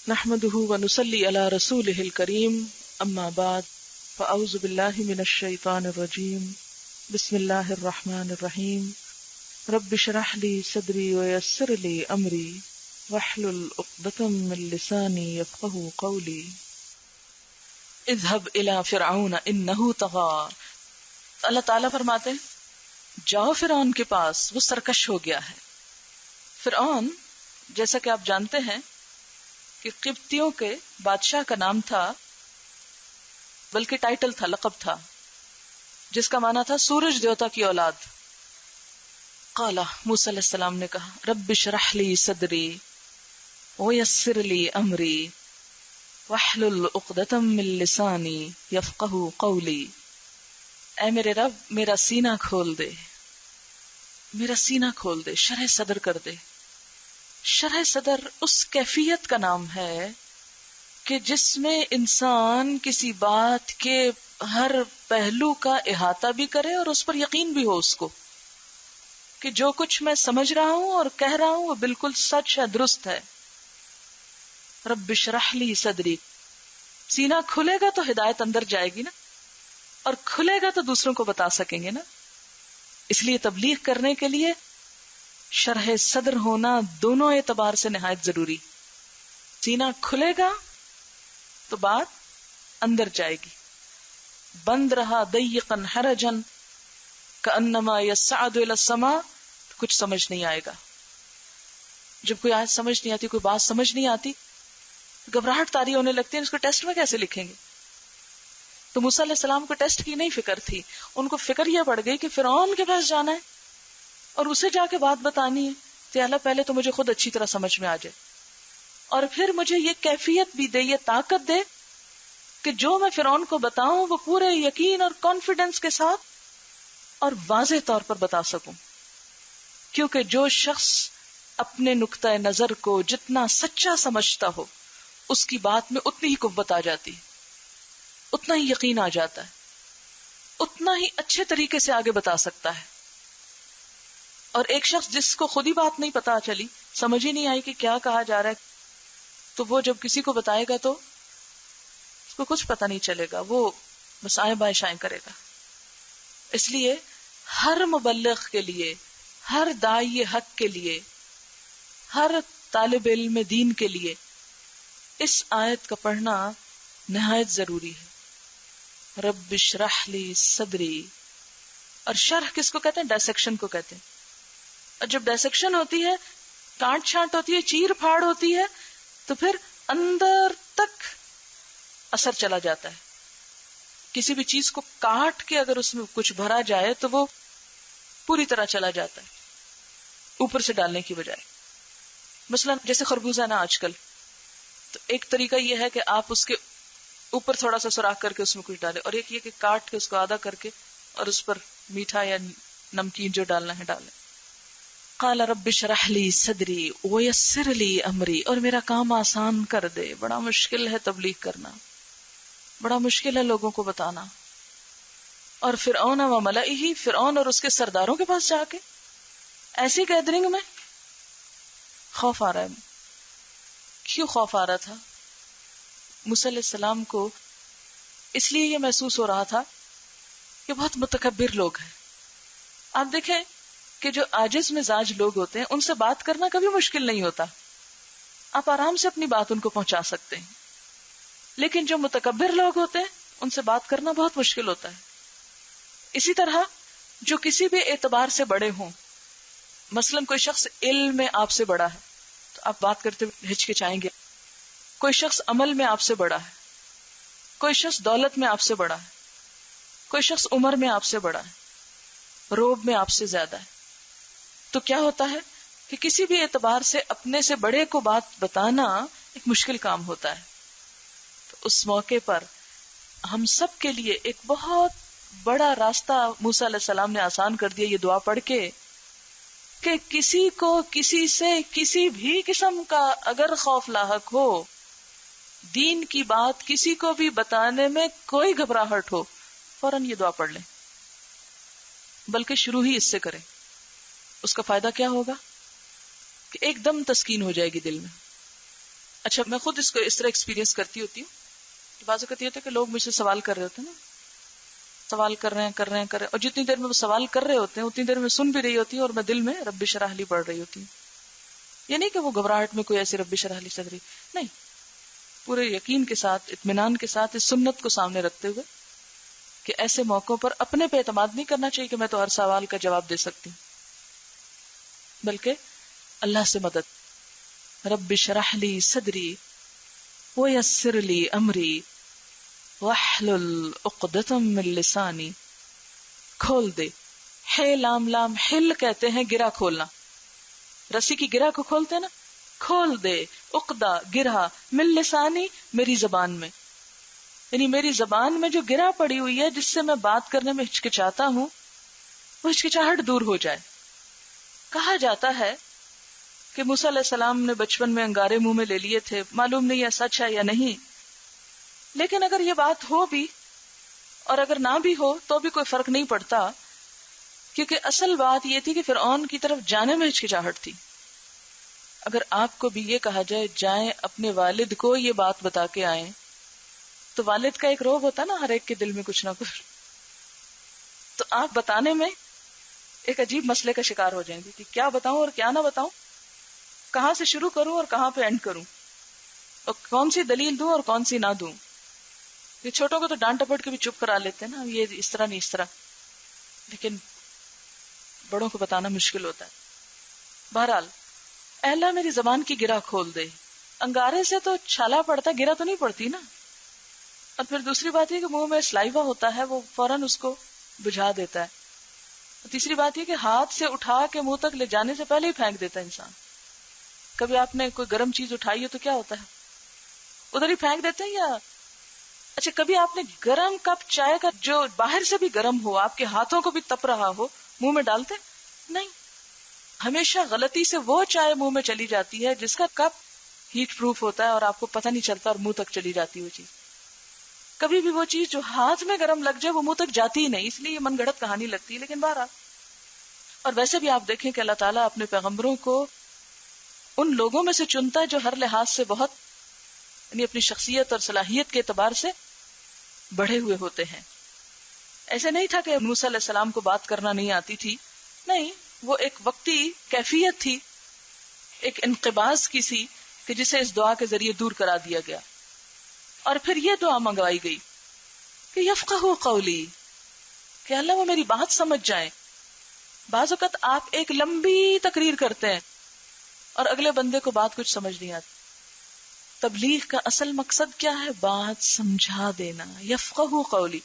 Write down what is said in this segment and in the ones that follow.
نحمده ونصلي على رسوله الكريم اما بعد فاعوذ بالله من الشيطان الرجيم بسم الله الرحمن الرحيم رب اشرح لي صدري ويسر لي امري واحلل عقدة من لساني يفقهوا قولي اذهب الى فرعون انه طغى. اللہ تعالیٰ فرماتے ہیں جاؤ فرعون کے پاس، وہ سرکش ہو گیا ہے. فرعون جیسا کہ آپ جانتے ہیں کہ قبطیوں کے بادشاہ کا نام تھا، بلکہ ٹائٹل تھا، لقب تھا، جس کا معنی تھا سورج دیوتا کی اولاد. قال موسیٰ علیہ السلام نے کہا رب اشرح لی صدری ویسر لی امری واحلل عقدۃ من لسانی یفقہوا قولی. اے میرے رب میرا سینہ کھول دے، میرا سینہ کھول دے، شرح صدر کر دے. شرح صدر اس کیفیت کا نام ہے کہ جس میں انسان کسی بات کے ہر پہلو کا احاطہ بھی کرے اور اس پر یقین بھی ہو اس کو کہ جو کچھ میں سمجھ رہا ہوں اور کہہ رہا ہوں وہ بالکل سچ ہے، درست ہے. رب اشرح لی صدری، سینہ کھلے گا تو ہدایت اندر جائے گی نا، اور کھلے گا تو دوسروں کو بتا سکیں گے نا. اس لیے تبلیغ کرنے کے لیے شرح صدر ہونا دونوں اعتبار سے نہایت ضروری. سینہ کھلے گا تو بات اندر جائے گی، بند رہا ضیقا حرجا کانما یصعد الی السماء تو کچھ سمجھ نہیں آئے گا. جب کوئی آیت سمجھ نہیں آتی، کوئی بات سمجھ نہیں آتی، گھبراہٹ طاری ہونے لگتی ہے، اس کو ٹیسٹ میں کیسے لکھیں گے؟ تو موسیٰ علیہ السلام کو ٹیسٹ کی نہیں فکر تھی، ان کو فکر یہ پڑ گئی کہ فرعون کے پاس جانا ہے اور اسے جا کے بات بتانی ہے. تو اللہ پہلے تو مجھے خود اچھی طرح سمجھ میں آ جائے، اور پھر مجھے یہ کیفیت بھی دے، یہ طاقت دے کہ جو میں فرعون کو بتاؤں وہ پورے یقین اور کانفیڈنس کے ساتھ اور واضح طور پر بتا سکوں. کیونکہ جو شخص اپنے نقطۂ نظر کو جتنا سچا سمجھتا ہو اس کی بات میں اتنی ہی قوت آ جاتی، اتنا ہی یقین آ جاتا ہے، اتنا ہی اچھے طریقے سے آگے بتا سکتا ہے. اور ایک شخص جس کو خود ہی بات نہیں پتا چلی، سمجھ ہی نہیں آئی کہ کیا کہا جا رہا ہے، تو وہ جب کسی کو بتائے گا تو اس کو کچھ پتا نہیں چلے گا، وہ بس آئیں بائیں شائیں کرے گا. اس لیے ہر مبلغ کے لیے، ہر داعی حق کے لیے، ہر طالب علم دین کے لیے اس آیت کا پڑھنا نہایت ضروری ہے. رب اشرح لی صدری. اور شرح کس کو کہتے ہیں؟ ڈائسیکشن کو کہتے ہیں. اور جب ڈائسیکشن ہوتی ہے، کانٹ چھانٹ ہوتی ہے، چیر پھاڑ ہوتی ہے، تو پھر اندر تک اثر چلا جاتا ہے. کسی بھی چیز کو کاٹ کے اگر اس میں کچھ بھرا جائے تو وہ پوری طرح چلا جاتا ہے اوپر سے ڈالنے کی بجائے. مثلا جیسے خربوزہ نا آج کل، تو ایک طریقہ یہ ہے کہ آپ اس کے اوپر تھوڑا سا سوراخ کر کے اس میں کچھ ڈالیں، اور ایک یہ کہ کاٹ کے اس کو آدھا کر کے اور اس پر میٹھا یا نمکین جو ڈالنا ہے ڈالیں. قال رب اشرح لی صدری ویسر لی امری. اور میرا کام آسان کر دے. بڑا مشکل ہے تبلیغ کرنا، بڑا مشکل ہے لوگوں کو بتانا. اور فرعون و ملئہ، فرعون اور اس کے سرداروں کے پاس جا کے ایسی گیدرنگ میں خوف آ رہا ہے. کیوں خوف آ رہا تھا؟ موسیٰ علیہ السلام کو اس لیے یہ محسوس ہو رہا تھا کہ بہت متکبر لوگ ہیں. آپ دیکھیں کہ جو عاجز مزاج لوگ ہوتے ہیں ان سے بات کرنا کبھی مشکل نہیں ہوتا، آپ آرام سے اپنی بات ان کو پہنچا سکتے ہیں. لیکن جو متکبر لوگ ہوتے ہیں ان سے بات کرنا بہت مشکل ہوتا ہے. اسی طرح جو کسی بھی اعتبار سے بڑے ہوں، مثلا کوئی شخص علم میں آپ سے بڑا ہے تو آپ بات کرتے ہوئے ہچکچائیں گے. کوئی شخص عمل میں آپ سے بڑا ہے، کوئی شخص دولت میں آپ سے بڑا ہے، کوئی شخص عمر میں آپ سے بڑا ہے، روب میں آپ سے زیادہ ہے. تو کیا ہوتا ہے کہ کسی بھی اعتبار سے اپنے سے بڑے کو بات بتانا ایک مشکل کام ہوتا ہے. تو اس موقع پر ہم سب کے لیے ایک بہت بڑا راستہ موسیٰ علیہ السلام نے آسان کر دیا یہ دعا پڑھ کے کہ کسی کو کسی سے کسی بھی قسم کا اگر خوف لاحق ہو، دین کی بات کسی کو بھی بتانے میں کوئی گھبراہٹ ہو، فوراً یہ دعا پڑھ لیں، بلکہ شروع ہی اس سے کریں. اس کا فائدہ کیا ہوگا کہ ایک دم تسکین ہو جائے گی دل میں. اچھا میں خود اس کو اس طرح ایکسپیرینس کرتی ہوتی ہوں. بعض اوقات یہ ہوتا ہے کہ لوگ مجھ سے سوال کر رہے ہوتے ہیں نا، سوال کر رہے ہیں اور جتنی دیر میں وہ سوال کر رہے ہوتے ہیں اتنی دیر میں سن بھی رہی ہوتی ہوں اور میں دل میں رب اشرح لی پڑھ رہی ہوتی ہوں. یہ نہیں کہ وہ گھبراہٹ میں کوئی ایسی رب اشرح لی صدری، نہیں، پورے یقین کے ساتھ اطمینان کے ساتھ اس سنت کو سامنے رکھتے ہوئے کہ ایسے موقعوں پر اپنے پہ اعتماد نہیں کرنا چاہیے کہ میں تو ہر سوال کا جواب دے سکتی ہوں، بلکہ اللہ سے مدد. رب اشرح لی صدری ویسر لی امری واحلل عقدۃ من لسانی. کھول دے، ہے لام لام حل کہتے ہیں گرہ کھولنا، رسی کی گرہ کو کھولتے ہیں نا، کھول دے عقدہ گرہ من لسانی میری زبان میں، یعنی میری زبان میں جو گرہ پڑی ہوئی ہے جس سے میں بات کرنے میں ہچکچاتا ہوں وہ ہچکچاہٹ دور ہو جائے. کہا جاتا ہے کہ موسیٰ علیہ السلام نے بچپن میں انگارے منہ میں لے لیے تھے، معلوم نہیں ہے سچ ہے یا نہیں، لیکن اگر یہ بات ہو بھی اور اگر نہ بھی ہو تو بھی کوئی فرق نہیں پڑتا، کیونکہ اصل بات یہ تھی کہ فرعون کی طرف جانے میں ہچکچاہٹ تھی. اگر آپ کو بھی یہ کہا جائے جائیں اپنے والد کو یہ بات بتا کے آئیں، تو والد کا ایک روب ہوتا نا ہر ایک کے دل میں کچھ نہ کچھ، تو آپ بتانے میں ایک عجیب مسئلے کا شکار ہو جائیں گے کہ کیا بتاؤں اور کیا نہ بتاؤں، کہاں سے شروع کروں اور کہاں پہ اینڈ کروں، اور کون سی دلیل دوں اور کون سی نہ دوں. یہ چھوٹوں کو تو ڈانٹ ٹپٹ کے بھی چپ کرا لیتے ہیں نا، یہ اس طرح نہیں اس طرح، لیکن بڑوں کو بتانا مشکل ہوتا ہے. بہرحال اے اللہ میری زبان کی گرہ کھول دے. انگارے سے تو چھالا پڑتا، گرہ تو نہیں پڑتی نا. اور پھر دوسری بات یہ کہ منہ میں سلائیوا ہوتا ہے، وہ فوراً اس کو بجھا دیتا ہے. تیسری بات یہ کہ ہاتھ سے اٹھا کے منہ تک لے جانے سے پہلے ہی پھینک دیتا ہے انسان. کبھی آپ نے کوئی گرم چیز اٹھائی ہو تو کیا ہوتا ہے، ادھر ہی پھینک دیتے ہیں. یا اچھا کبھی آپ نے گرم کپ چائے کا جو باہر سے بھی گرم ہو، آپ کے ہاتھوں کو بھی تپ رہا ہو، منہ میں ڈالتے؟ نہیں. ہمیشہ غلطی سے وہ چائے منہ میں چلی جاتی ہے جس کا کپ ہیٹ پروف ہوتا ہے اور آپ کو پتہ نہیں چلتا اور منہ تک چلی جاتی وہ چیز. کبھی بھی وہ چیز جو ہاتھ میں گرم لگ جائے وہ منہ تک جاتی ہی نہیں، اس لیے یہ من گھڑت کہانی لگتی ہے، لیکن بہرحال. اور ویسے بھی آپ دیکھیں کہ اللہ تعالیٰ اپنے پیغمبروں کو ان لوگوں میں سے چنتا ہے جو ہر لحاظ سے بہت، یعنی اپنی شخصیت اور صلاحیت کے اعتبار سے بڑھے ہوئے ہوتے ہیں. ایسے نہیں تھا کہ موسیٰ علیہ السلام کو بات کرنا نہیں آتی تھی، نہیں، وہ ایک وقتی کیفیت تھی، ایک انقباض کی سی کہ جسے اس دعا کے ذریعے دور کرا دیا گیا. اور پھر یہ دعا منگوائی گئی کہ یفقہوا قولی، کہ اللہ وہ میری بات سمجھ جائیں. بعض اوقات آپ ایک لمبی تقریر کرتے ہیں اور اگلے بندے کو بات کچھ سمجھ نہیں آتی. تبلیغ کا اصل مقصد کیا ہے؟ بات سمجھا دینا. یفقہوا قولی،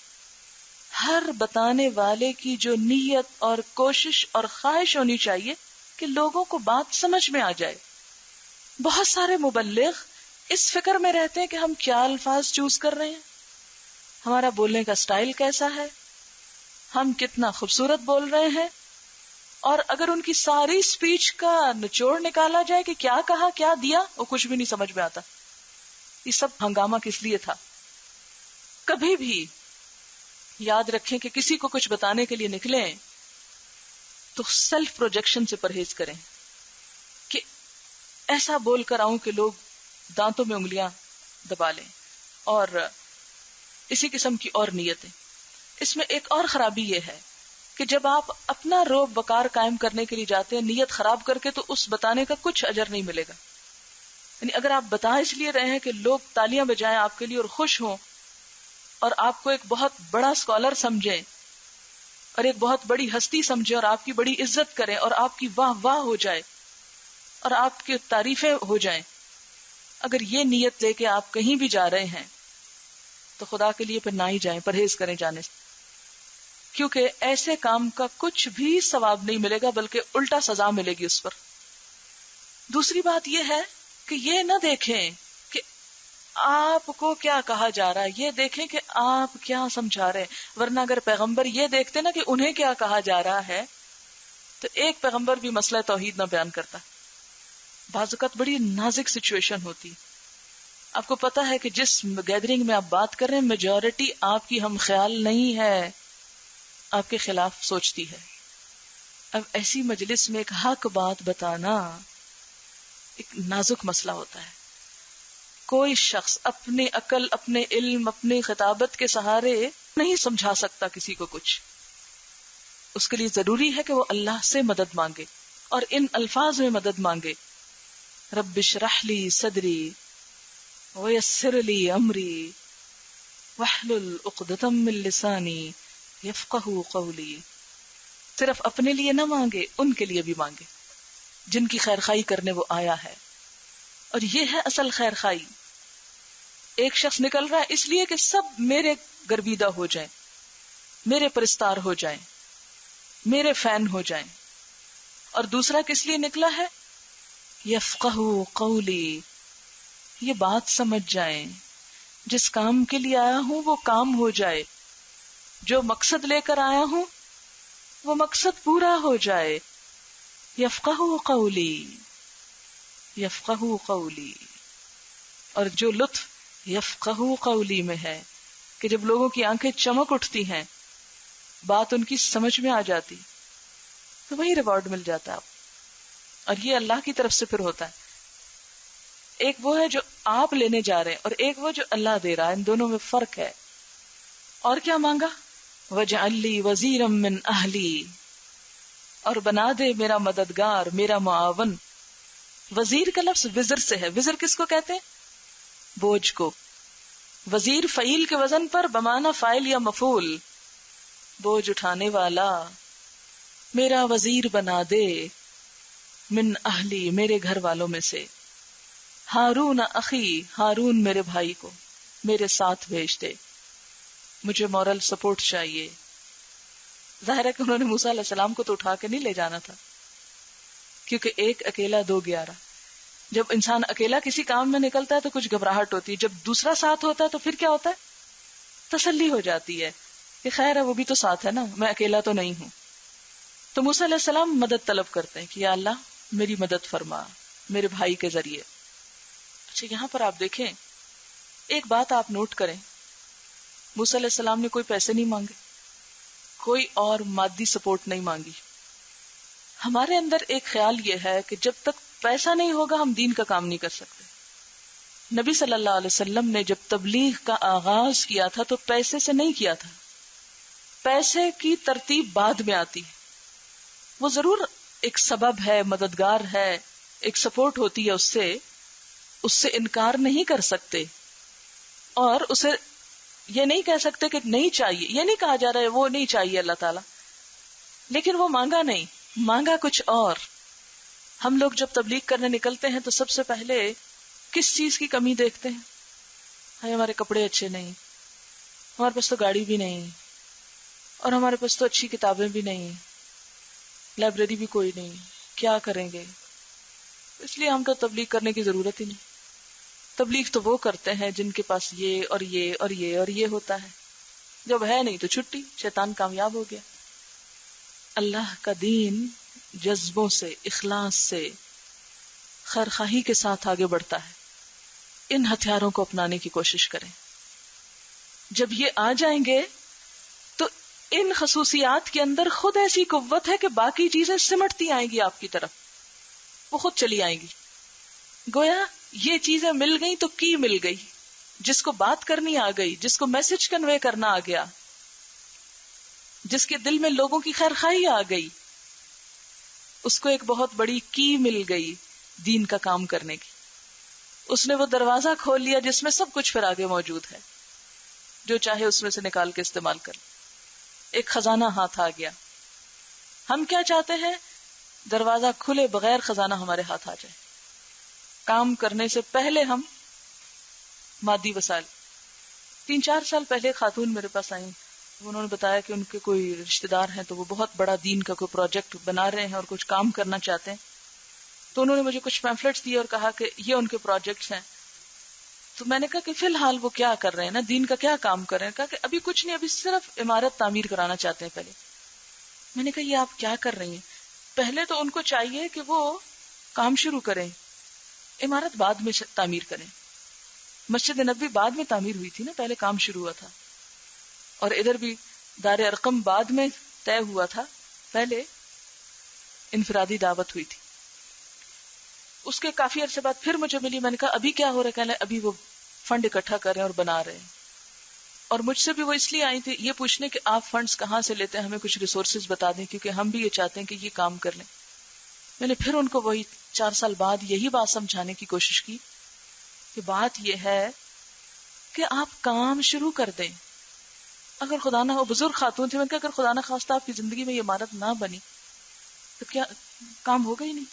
ہر بتانے والے کی جو نیت اور کوشش اور خواہش ہونی چاہیے کہ لوگوں کو بات سمجھ میں آ جائے. بہت سارے مبلغ اس فکر میں رہتے ہیں کہ ہم کیا الفاظ چوز کر رہے ہیں، ہمارا بولنے کا سٹائل کیسا ہے، ہم کتنا خوبصورت بول رہے ہیں، اور اگر ان کی ساری سپیچ کا نچوڑ نکالا جائے کہ کیا کہا کیا دیا، وہ کچھ بھی نہیں سمجھ میں آتا. یہ سب ہنگامہ کس لیے تھا؟ کبھی بھی یاد رکھیں کہ کسی کو کچھ بتانے کے لیے نکلیں تو سیلف پروجیکشن سے پرہیز کریں کہ ایسا بول کر آؤں کہ لوگ دانتوں میں انگلیاں دبا لیں، اور اسی قسم کی اور نیتیں. اس میں ایک اور خرابی یہ ہے کہ جب آپ اپنا روب وقار قائم کرنے کے لیے جاتے ہیں نیت خراب کر کے، تو اس بتانے کا کچھ اجر نہیں ملے گا. یعنی اگر آپ بتا اس لیے رہے ہیں کہ لوگ تالیاں بجائیں آپ کے لیے اور خوش ہوں، اور آپ کو ایک بہت بڑا اسکالر سمجھیں اور ایک بہت بڑی ہستی سمجھیں اور آپ کی بڑی عزت کریں اور آپ کی واہ واہ ہو جائے اور آپ کی تعریفیں ہو جائیں، اگر یہ نیت لے کے آپ کہیں بھی جا رہے ہیں تو خدا کے لیے پھر نہ ہی جائیں، پرہیز کریں جانے سے، کیونکہ ایسے کام کا کچھ بھی ثواب نہیں ملے گا بلکہ الٹا سزا ملے گی اس پر. دوسری بات یہ ہے کہ یہ نہ دیکھیں کہ آپ کو کیا کہا جا رہا ہے، یہ دیکھیں کہ آپ کیا سمجھا رہے ہیں. ورنہ اگر پیغمبر یہ دیکھتے نا کہ انہیں کیا کہا جا رہا ہے تو ایک پیغمبر بھی مسئلہ توحید نہ بیان کرتا. بعض اوقات بڑی نازک سچویشن ہوتی. آپ کو پتا ہے کہ جس گیدرنگ میں آپ بات کر رہے ہیں میجورٹی آپ کی ہم خیال نہیں ہے، آپ کے خلاف سوچتی ہے. اب ایسی مجلس میں ایک حق بات بتانا ایک نازک مسئلہ ہوتا ہے. کوئی شخص اپنی عقل، اپنے علم، اپنی خطابت کے سہارے نہیں سمجھا سکتا کسی کو کچھ. اس کے لیے ضروری ہے کہ وہ اللہ سے مدد مانگے اور ان الفاظ میں مدد مانگے: رب اشرح لی صدری ویسر لی امری واحلل عقدۃ من لسانی یفقہوا قولی. صرف اپنے لیے نہ مانگے، ان کے لیے بھی مانگے جن کی خیر خواہی کرنے وہ آیا ہے. اور یہ ہے اصل خیر خواہی. ایک شخص نکل رہا ہے اس لیے کہ سب میرے گرویدہ ہو جائیں، میرے پرستار ہو جائیں، میرے فین ہو جائیں. اور دوسرا کس لیے نکلا ہے؟ یفقہوا قولی، یہ بات سمجھ جائیں، جس کام کے لیے آیا ہوں وہ کام ہو جائے، جو مقصد لے کر آیا ہوں وہ مقصد پورا ہو جائے. یفقہوا قولی، یفقہوا قولی. اور جو لطف یفقہوا قولی میں ہے کہ جب لوگوں کی آنکھیں چمک اٹھتی ہیں، بات ان کی سمجھ میں آ جاتی، تو وہی ریوارڈ مل جاتا ہے. اور یہ اللہ کی طرف سے پھر ہوتا ہے. ایک وہ ہے جو آپ لینے جا رہے ہیں اور ایک وہ جو اللہ دے رہا ہے، ان دونوں میں فرق ہے. اور کیا مانگا؟ وَاجْعَل لِّي وَزِيرًا مِّنْ أَهْلِي، اور بنا دے میرا مددگار، میرا معاون. وزیر کا لفظ وزر سے ہے. وزر کس کو کہتے ہیں؟ بوجھ کو. وزیر فعیل کے وزن پر بمعنی فاعل یا مفعول، بوجھ اٹھانے والا. میرا وزیر بنا دے، من اہلی، میرے گھر والوں میں سے. ہارون اخی، ہارون میرے بھائی کو میرے ساتھ بھیج دے، مجھے مورل سپورٹ چاہیے. ظاہر ہے کہ انہوں نے موسیٰ علیہ السلام کو تو اٹھا کے نہیں لے جانا تھا، کیونکہ ایک اکیلا دو 11. جب انسان اکیلا کسی کام میں نکلتا ہے تو کچھ گھبراہٹ ہوتی ہے، جب دوسرا ساتھ ہوتا ہے تو پھر کیا ہوتا ہے؟ تسلی ہو جاتی ہے کہ خیر ہے، وہ بھی تو ساتھ ہے نا، میں اکیلا تو نہیں ہوں. تو موسیٰ علیہ السلام مدد طلب کرتے ہیں کہ یا اللہ میری مدد فرما میرے بھائی کے ذریعے. اچھا، یہاں پر آپ دیکھیں ایک بات آپ نوٹ کریں، موسیٰ علیہ السلام نے کوئی پیسے نہیں مانگے، کوئی اور مادی سپورٹ نہیں مانگی. ہمارے اندر ایک خیال یہ ہے کہ جب تک پیسہ نہیں ہوگا ہم دین کا کام نہیں کر سکتے. نبی صلی اللہ علیہ وسلم نے جب تبلیغ کا آغاز کیا تھا تو پیسے سے نہیں کیا تھا. پیسے کی ترتیب بعد میں آتی ہے، وہ ضرور ایک سبب ہے، مددگار ہے، ایک سپورٹ ہوتی ہے، اس سے انکار نہیں کر سکتے. اور اسے یہ نہیں کہہ سکتے کہ نہیں چاہیے، یہ نہیں کہا جا رہا ہے وہ نہیں چاہیے اللہ تعالیٰ، لیکن وہ مانگا نہیں، مانگا کچھ اور. ہم لوگ جب تبلیغ کرنے نکلتے ہیں تو سب سے پہلے کس چیز کی کمی دیکھتے ہیں؟ ہمارے کپڑے اچھے نہیں، ہمارے پاس تو گاڑی بھی نہیں، اور ہمارے پاس تو اچھی کتابیں بھی نہیں، لائبریری بھی کوئی نہیں، کیا کریں گے؟ اس لیے ہم تو تبلیغ کرنے کی ضرورت ہی نہیں. تبلیغ تو وہ کرتے ہیں جن کے پاس یہ اور یہ اور یہ اور یہ ہوتا ہے، جب ہے نہیں تو چھٹی، شیطان کامیاب ہو گیا. اللہ کا دین جذبوں سے، اخلاص سے، خیرخواہی کے ساتھ آگے بڑھتا ہے. ان ہتھیاروں کو اپنانے کی کوشش کریں. جب یہ آ جائیں گے تو ان خصوصیات کے اندر خود ایسی قوت ہے کہ باقی چیزیں سمٹتی آئیں گی آپ کی طرف، وہ خود چلی آئیں گی. گویا یہ چیزیں مل گئی تو کی مل گئی، جس کو بات کرنی آ گئی، جس کو میسج کنوے کرنا آ گیا، جس کے دل میں لوگوں کی خیرخواہی آ گئی، اس کو ایک بہت بڑی کی مل گئی دین کا کام کرنے کی. اس نے وہ دروازہ کھول لیا جس میں سب کچھ پھر آگے موجود ہے، جو چاہے اس میں سے نکال کے استعمال کر. ایک خزانہ ہاتھ آ گیا. ہم کیا چاہتے ہیں؟ دروازہ کھلے بغیر خزانہ ہمارے ہاتھ آ جائے. کام کرنے سے پہلے ہم مادی وسائل. 3-4 سال پہلے خاتون میرے پاس آئیں، انہوں نے بتایا کہ ان کے کوئی رشتہ دار ہیں تو وہ بہت بڑا دین کا کوئی پروجیکٹ بنا رہے ہیں اور کچھ کام کرنا چاہتے ہیں. تو انہوں نے مجھے کچھ پیمفلٹس دیے اور کہا کہ یہ ان کے پروجیکٹس ہیں. تو میں نے کہا کہ فی الحال وہ کیا کر رہے ہیں نا، دین کا کیا کام کر رہے ہیں؟ کہا کہ ابھی کچھ نہیں، ابھی صرف عمارت تعمیر کرانا چاہتے ہیں پہلے. میں نے کہا یہ آپ کیا کر رہی ہیں؟ پہلے تو ان کو چاہیے کہ وہ کام شروع کریں، عمارت بعد میں تعمیر کریں. مسجد نبوی بعد میں تعمیر ہوئی تھی نا، پہلے کام شروع ہوا تھا. اور ادھر بھی دار ارقم بعد میں طے ہوا تھا، پہلے انفرادی دعوت ہوئی تھی. اس کے کافی عرصے بعد پھر مجھے ملی. میں نے کہا ابھی کیا ہو رہا ہے؟ کہنے ابھی وہ فنڈ اکٹھا کر رہے ہیں اور بنا رہے ہیں. اور مجھ سے بھی وہ اس لیے آئی تھی یہ پوچھنے کہ آپ فنڈز کہاں سے لیتے ہیں, ہمیں کچھ ریسورسز بتا دیں, کیونکہ ہم بھی یہ چاہتے ہیں کہ یہ کام کر لیں. میں نے پھر ان کو وہی 4 سال بعد یہی بات سمجھانے کی کوشش کی کہ بات یہ ہے کہ آپ کام شروع کر دیں. اگر خدا نہ ہو, بزرگ خاتون تھی, میں نے کہا اگر خدا نہ خواستہ آپ کی زندگی میں یہ عمارت نہ بنی تو کیا کام ہوگا ہی نہیں.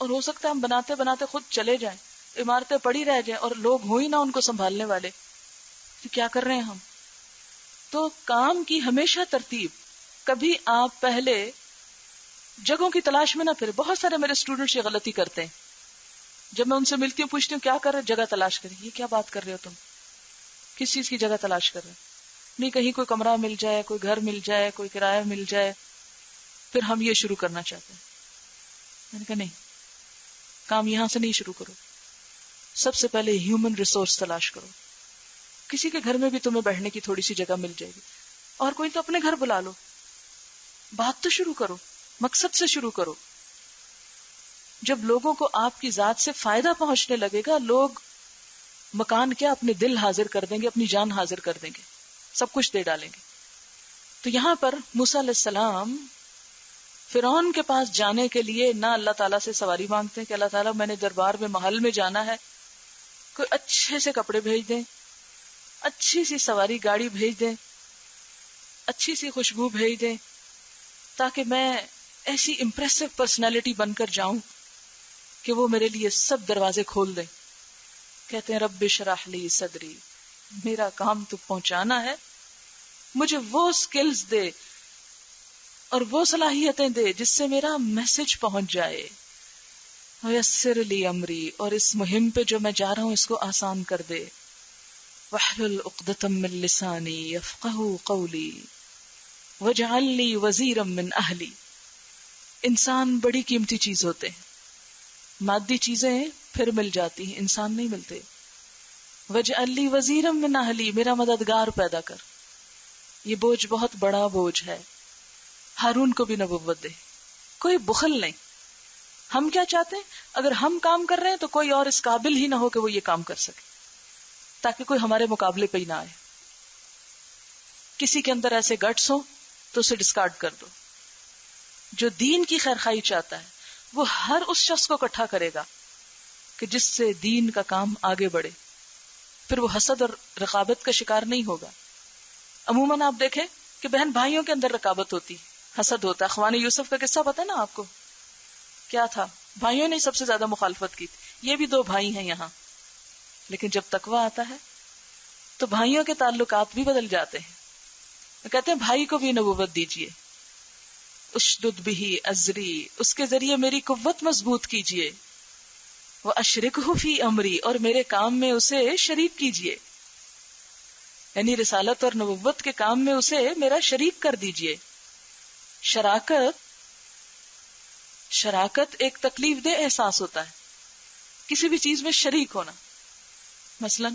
اور ہو سکتا ہے ہم بناتے بناتے خود چلے جائیں, عمارتیں پڑی رہ جائیں اور لوگ ہوں ہی نہ ان کو سنبھالنے والے, تو کیا کر رہے ہیں ہم. تو کام کی ہمیشہ ترتیب. کبھی آپ پہلے جگہوں کی تلاش میں نہ پھرے. بہت سارے میرے اسٹوڈنٹس یہ غلطی کرتے ہیں. جب میں ان سے ملتی ہوں پوچھتی ہوں کیا کر رہے, جگہ تلاش کریں. یہ کیا بات کر رہے ہو تم, کس چیز کی جگہ تلاش کر رہے ہیں؟ نہیں, کہیں کوئی کمرہ مل جائے, کوئی گھر مل جائے, کوئی کرایہ مل جائے, پھر ہم یہ شروع کرنا چاہتے ہیں. میں نے کہا نہیں, کام یہاں سے نہیں شروع کرو. سب سے پہلے ہیومن ریسورس تلاش کرو. کسی کے گھر میں بھی تمہیں بیٹھنے کی تھوڑی سی جگہ مل جائے گی, اور کوئی تو اپنے گھر بلا لو. بات تو شروع کرو, مقصد سے شروع کرو. جب لوگوں کو آپ کی ذات سے فائدہ پہنچنے لگے گا, لوگ مکان کیا اپنے دل حاضر کر دیں گے, اپنی جان حاضر کر دیں گے, سب کچھ دے ڈالیں گے. تو یہاں پر موسیٰ علیہ السلام فرعون کے پاس جانے کے لیے نہ اللہ تعالیٰ سے سواری مانگتے ہیں کہ اللہ تعالیٰ میں نے دربار میں محل میں جانا ہے, کوئی اچھے سے کپڑے بھیج دیں, اچھی سی سواری گاڑی بھیج دیں, اچھی سی خوشبو بھیج دیں, تاکہ میں ایسی امپریسو پرسنالٹی بن کر جاؤں کہ وہ میرے لیے سب دروازے کھول دیں. کہتے ہیں رب اشرح لی صدری, میرا کام تو پہنچانا ہے, مجھے وہ سکلز دے اور وہ صلاحیتیں دے جس سے میرا میسج پہنچ جائے. ویسر لی امری, اور اس مہم پہ جو میں جا رہا ہوں اس کو آسان کر دے. واحلل عقدۃ من لسانی یفقہوا قولی واجعل لی وزیرا من اہلی. انسان بڑی قیمتی چیز ہوتے ہیں, مادی چیزیں پھر مل جاتی ہیں, انسان نہیں ملتے. واجعل لی وزیرا من اہلی, میرا مددگار پیدا کر. یہ بوجھ بہت بڑا بوجھ ہے. ہارون کو بھی نبوت دے, کوئی بخل نہیں. ہم کیا چاہتے ہیں, اگر ہم کام کر رہے ہیں تو کوئی اور اس قابل ہی نہ ہو کہ وہ یہ کام کر سکے, تاکہ کوئی ہمارے مقابلے پہ ہی نہ آئے. کسی کے اندر ایسے گٹس ہوں تو اسے ڈسکارڈ کر دو. جو دین کی خیرخواہی چاہتا ہے وہ ہر اس شخص کو اکٹھا کرے گا کہ جس سے دین کا کام آگے بڑھے. پھر وہ حسد اور رقابت کا شکار نہیں ہوگا. عموماً آپ دیکھیں کہ بہن بھائیوں کے اندر رقابت ہوتی, حسد ہوتا ہے. اخوان یوسف کا قصہ پتہ ہے نا آپ کو, کیا تھا؟ بھائیوں نے سب سے زیادہ مخالفت کی تھی. یہ بھی 2 بھائی ہیں یہاں, لیکن جب تقویٰ آتا ہے تو بھائیوں کے تعلقات بھی بدل جاتے ہیں. کہتے ہیں بھائی کو بھی نبوت دیجئے. اشدد بہ ازری, اس کے ذریعے میری قوت مضبوط کیجئے. واشرکہ فی امری, اور میرے کام میں اسے شریک کیجئے. یعنی رسالت اور نبوت کے کام میں اسے میرا شریک کر دیجئے. شراکت ایک تکلیف دہ احساس ہوتا ہے, کسی بھی چیز میں شریک ہونا. مثلا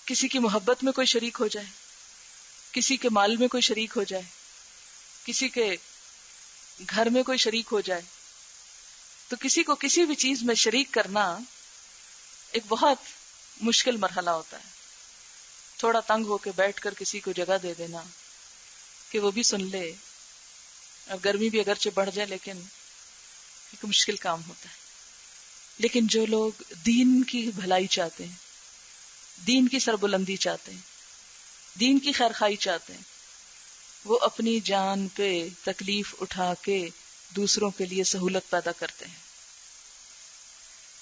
کسی کی محبت میں کوئی شریک ہو جائے, کسی کے مال میں کوئی شریک ہو جائے, کسی کے گھر میں کوئی شریک ہو جائے, تو کسی کو کسی بھی چیز میں شریک کرنا ایک بہت مشکل مرحلہ ہوتا ہے. تھوڑا تنگ ہو کے بیٹھ کر کسی کو جگہ دے دینا کہ وہ بھی سن لے, اور گرمی بھی اگرچہ بڑھ جائے لیکن ایک مشکل کام ہوتا ہے. لیکن جو لوگ دین کی بھلائی چاہتے ہیں, دین کی سربلندی چاہتے ہیں, دین کی خیرخواہی چاہتے ہیں, وہ اپنی جان پہ تکلیف اٹھا کے دوسروں کے لیے سہولت پیدا کرتے ہیں.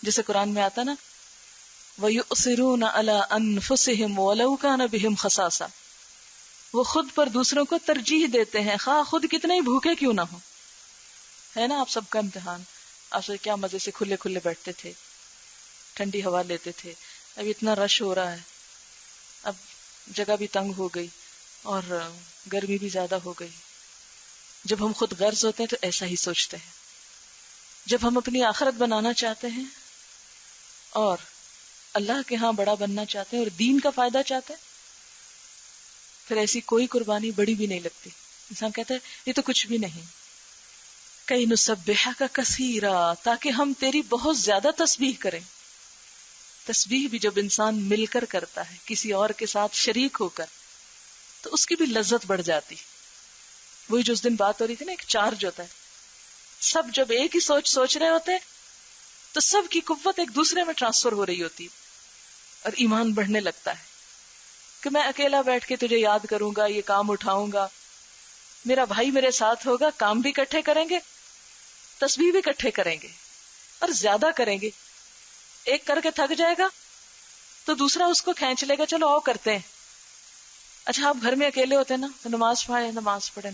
جیسے قرآن میں آتا نا, وَيُؤْثِرُونَ عَلَىٰ أَنفُسِهِمْ وَلَوْ كَانَ بِهِمْ خَصَاصَةٌ, وہ خود پر دوسروں کو ترجیح دیتے ہیں خواہ خود کتنے ہی بھوکے کیوں نہ ہو. ہے نا آپ سب کا امتحان, آپ سے کیا مزے سے کھلے کھلے بیٹھتے تھے, ٹھنڈی ہوا لیتے تھے. اب اتنا رش ہو رہا ہے, اب جگہ بھی تنگ ہو گئی اور گرمی بھی زیادہ ہو گئی. جب ہم خود غرض ہوتے ہیں تو ایسا ہی سوچتے ہیں. جب ہم اپنی آخرت بنانا چاہتے ہیں اور اللہ کے ہاں بڑا بننا چاہتے ہیں اور دین کا فائدہ چاہتے ہیں, پھر ایسی کوئی قربانی بڑی بھی نہیں لگتی. انسان کہتا ہے یہ تو کچھ بھی نہیں. کئی نسبحک کثیرا، تاکہ ہم تیری بہت زیادہ تسبیح کریں. تسبیح بھی جب انسان مل کر کرتا ہے کسی اور کے ساتھ شریک ہو کر تو اس کی بھی لذت بڑھ جاتی. وہی جو اس دن بات ہو رہی تھی نا، ایک چارج ہوتا ہے. سب جب ایک ہی سوچ رہے ہوتے تو سب کی قوت ایک دوسرے میں ٹرانسفر ہو رہی ہوتی اور ایمان بڑھنے لگتا ہے کہ میں اکیلا بیٹھ کے تجھے یاد کروں گا، یہ کام اٹھاؤں گا، میرا بھائی میرے ساتھ ہوگا، کام بھی اکٹھے کریں گے، تسبیح بھی اکٹھے کریں گے اور زیادہ کریں گے. ایک کر کے تھک جائے گا تو دوسرا اس کو کھینچ لے گا، چلو آؤ کرتے ہیں. اچھا آپ گھر میں اکیلے ہوتے ہیں نا تو نماز پڑھے.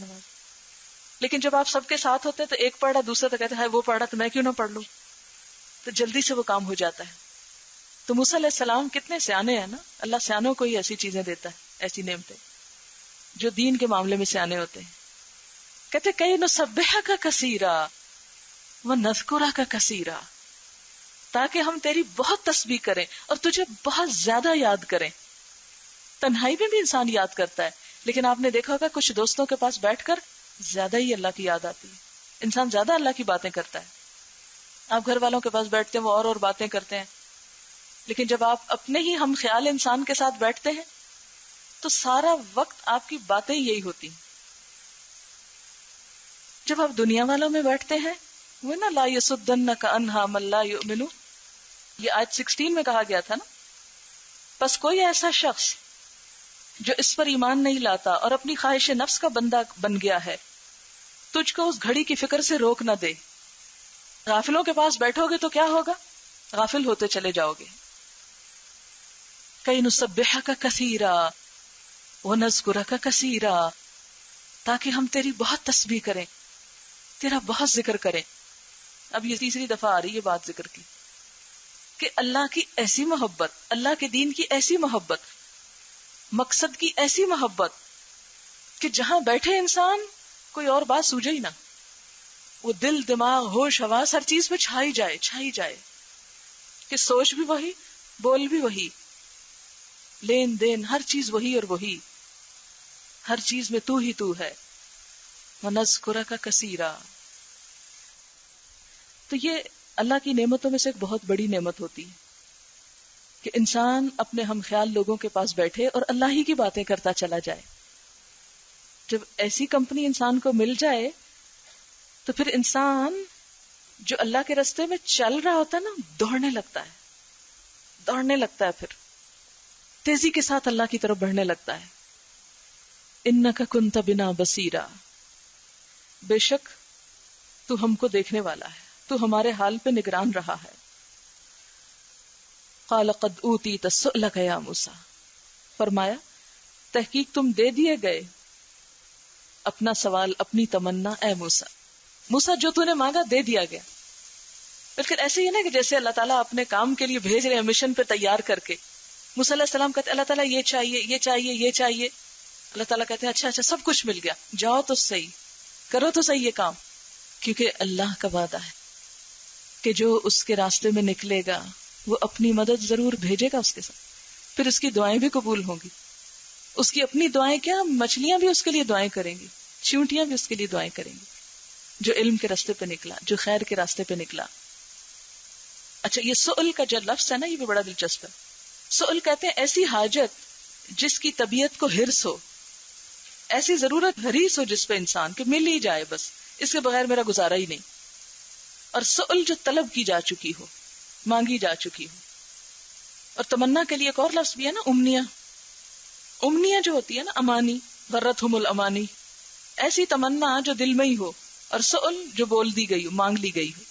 لیکن جب آپ سب کے ساتھ ہوتے ہیں تو ایک پڑھا دوسرا تو کہتے ہیں وہ پڑھا تو میں کیوں نہ پڑھ لوں، تو جلدی سے وہ کام ہو جاتا ہے. تو موسیٰ علیہ السلام کتنے سیانے ہیں نا، اللہ سیانوں کو ہی ایسی چیزیں دیتا ہے، ایسی نعمتیں جو دین کے معاملے میں سیانے ہوتے ہیں. کہتے کئی نسبحک کثیرا ونذکرک کثیرا، تاکہ ہم تیری بہت تسبیح کریں اور تجھے بہت زیادہ یاد کریں. تنہائی میں بھی انسان یاد کرتا ہے، لیکن آپ نے دیکھا ہوگا کچھ دوستوں کے پاس بیٹھ کر زیادہ ہی اللہ کی یاد آتی ہے، انسان زیادہ اللہ کی باتیں کرتا ہے. آپ گھر والوں کے پاس بیٹھتے ہیں وہ اور باتیں کرتے ہیں، لیکن جب آپ اپنے ہی ہم خیال انسان کے ساتھ بیٹھتے ہیں تو سارا وقت آپ کی باتیں یہی ہوتی ہیں. جب آپ دنیا والوں میں بیٹھتے ہیں وہ نا لا یصدنک عنہا من لا یؤمن، یہ آیت 16 میں کہا گیا تھا نا. بس کوئی ایسا شخص جو اس پر ایمان نہیں لاتا اور اپنی خواہش نفس کا بندہ بن گیا ہے تجھ کو اس گھڑی کی فکر سے روک نہ دے. غافلوں کے پاس بیٹھو گے تو کیا ہوگا؟ غافل ہوتے چلے جاؤ گے. کئی نسبحک کثیرا ونذکرک کثیرا، تاکہ ہم تیری بہت تسبیح کریں، تیرا بہت ذکر کریں. اب یہ تیسری دفعہ آ رہی ہے بات ذکر کی کہ اللہ کی ایسی محبت، اللہ کے دین کی ایسی محبت، مقصد کی ایسی محبت کہ جہاں بیٹھے انسان کوئی اور بات سوجے ہی نہ، وہ دل دماغ ہوش حواس ہر چیز میں چھائی جائے کہ سوچ بھی وہی، بول بھی وہی، لین دین ہر چیز وہی اور وہی، ہر چیز میں تو ہی تو ہے. وَنَذْكُرَكَ كَثِيرًا. تو یہ اللہ کی نعمتوں میں سے ایک بہت بڑی نعمت ہوتی ہے کہ انسان اپنے ہم خیال لوگوں کے پاس بیٹھے اور اللہ ہی کی باتیں کرتا چلا جائے. جب ایسی کمپنی انسان کو مل جائے تو پھر انسان جو اللہ کے راستے میں چل رہا ہوتا ہے نا دوڑنے لگتا ہے، پھر تیزی کے ساتھ اللہ کی طرف بڑھنے لگتا ہے. اِنَّكَ كُنْتَ بِنَا بَصِيرًا، بے شک تو ہم کو دیکھنے والا ہے، تو ہمارے حال پہ نگران رہا ہے. قَالَ قَدْ أُوتِيتَ سُؤْلَكَ يَا موسیٰ، فرمایا تحقیق تم دے دیے گئے اپنا سوال، اپنی تمنا اے موسیٰ. موسیٰ جو تو نے مانگا دے دیا گیا. بالکل ایسے ہی نا کہ جیسے اللہ تعالیٰ اپنے کام کے لیے بھیج رہے ہیں مشن پہ تیار کر کے. موسیٰ علیہ السلام کہتے اللہ تعالیٰ یہ چاہیے یہ چاہیے یہ چاہیے، اللہ تعالیٰ کہتے ہیں اچھا سب کچھ مل گیا، جاؤ تو صحیح، کرو تو صحیح یہ کام. کیونکہ اللہ کا وعدہ ہے کہ جو اس کے راستے میں نکلے گا وہ اپنی مدد ضرور بھیجے گا اس کے ساتھ، پھر اس کی دعائیں بھی قبول ہوں گی. اس کی اپنی دعائیں کیا، مچھلیاں بھی اس کے لیے دعائیں کریں گی، چیونٹیاں بھی اس کے لیے دعائیں کریں گی، جو علم کے راستے پہ نکلا، جو خیر کے راستے پہ نکلا. اچھا یہ سؤل کا جو لفظ ہے نا یہ بھی بڑا دلچسپ ہے. سؤل کہتے ہیں ایسی حاجت جس کی طبیعت کو ہرس ہو، ایسی ضرورت حریص ہو جس پہ انسان کہ مل ہی جائے، بس اس کے بغیر میرا گزارا ہی نہیں. اور سؤل جو طلب کی جا چکی ہو، مانگی جا چکی ہو. اور تمنا کے لیے ایک اور لفظ بھی ہے نا، امنیہ جو ہوتی ہے نا، امانی، غرتہم الامانی، ایسی تمنا جو دل میں ہی ہو. اور سؤل جو بول دی گئی ہو، مانگ لی گئی ہو.